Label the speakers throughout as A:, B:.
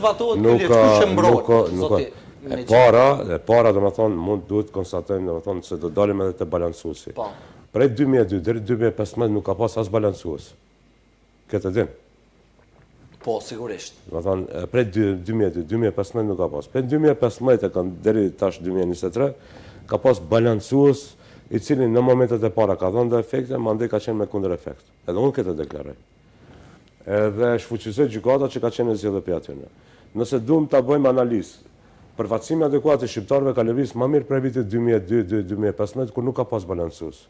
A: zbatohet ky ligj, kush e mbron, zoti?
B: E para domethënë duhet konstatojmë domethënë se do dalim edhe te balancuesi.
A: Po.
B: Prej 2002 deri 2015 nuk ka pas as balancues. Këtë din.
A: Po, sigurisht.
B: Domethënë prej 2002-2015 nuk ka pas. Prej 2015 kanë deri tash 2023 ka pas balancues i cili në momentet e para ka dhënë efekte, mandej ka qenë me kundër efekt. Edhe unë këtë deklaroj. Edhe shfuqizoj gjykata që ka qenë zgjedhje për aty. Nëse duam ta bëjmë analizë, përfaqësimi adekuat i shqiptarëve ka lëvizur më mirë prej vitit 2002-2015 kur nuk ka pas balancues.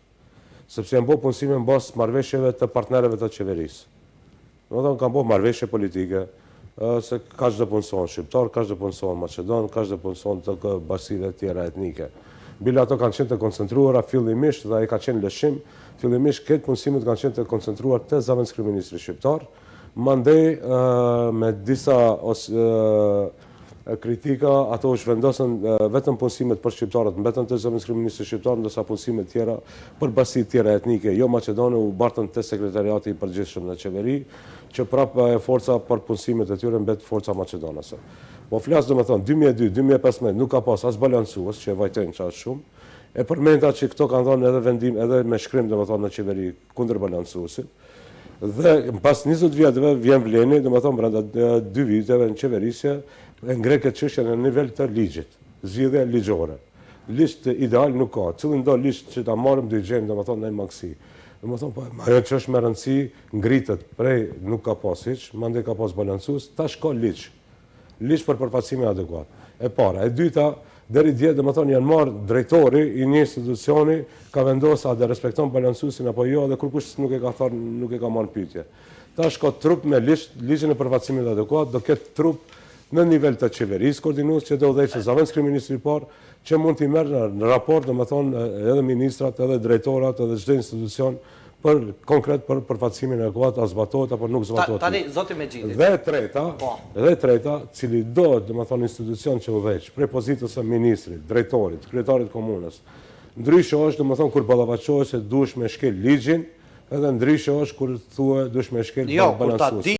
B: Sepse janë bërë punësime në bazë marrëveshjeve të partnerëve të qeverisë. Domethënë kanë bërë marrëveshje politike, se ka çdo punëson shqiptar, ka çdo punëson maqedon, ka çdo punëson të bashkive të tjera etnike. Bila ato kanë qenë të koncentruara fillimisht dhe ai ka qenë lëshim, fillimisht këtë punësimet kanë qenë të koncentruar te zëvendëskryeministri shqiptar, mandej me disa kritika ato u zhvendosën vetëm punësimet për shqiptarët mbetën te zëvendëskryeministri shqiptar, ndërsa punësimet tjera për bashkitë tjera etnike jo maqedone u bartën te sekretariati i përgjithshëm në qeveri, që prapë forca për punësimet e tyre mbet forca maqedonase. Po flas domethënë 2002-2015 nuk ka pas as balancues që e vajtojnë çast shumë. E përmenda që këto kanë dhënë edhe vendim edhe me shkrim domethënë në qeveri kundër balancuesit. Dhe pas 20 vjetëve vjen vleni domethënë brenda 2 viteve në qeverisje e ngre këtë çështje në nivel të ligjit, zgjidhje ligjore. Ligj ideal nuk ka. Cillin do ligj që ta marrim do i gjejmë domethënë në mangësi. Domethënë po ajo që është me rëndësi ngritet prej nuk ka pas hiç, mandej ka pas balancues, tash ka ligj. Ligj për përfaqësimin adekuat. E para, e dyta, deri dje domethënë janë marrë drejtori i një institucioni ka vendosur a do respekton balancuesin apo jo dhe kurkush nuk e ka thënë, nuk e ka marrë pyetje. Tash ka trup me ligjin e përfaqësimit adekuat, do ketë trup në nivel të qeverisë koordinues që do udhëheqë zëvendëskryeministri i parë që mund t'i merr në raport domethënë edhe ministrat, edhe drejtorat, edhe çdo institucion për konkret për përfaqësimin e adekuat a zbatohet apo nuk zbatohet.
A: Tani zoti Mexhidi.
B: Dhe treta, cili do domethënë institucion që udhëheq prej pozitës së ministrit, drejtorit, kryetarit komunës. Ndryshe është domethënë kur ballafaqohet se duhesh me shkel ligjin, edhe ndryshe është kur thuhet duhesh me shkel balancuesin.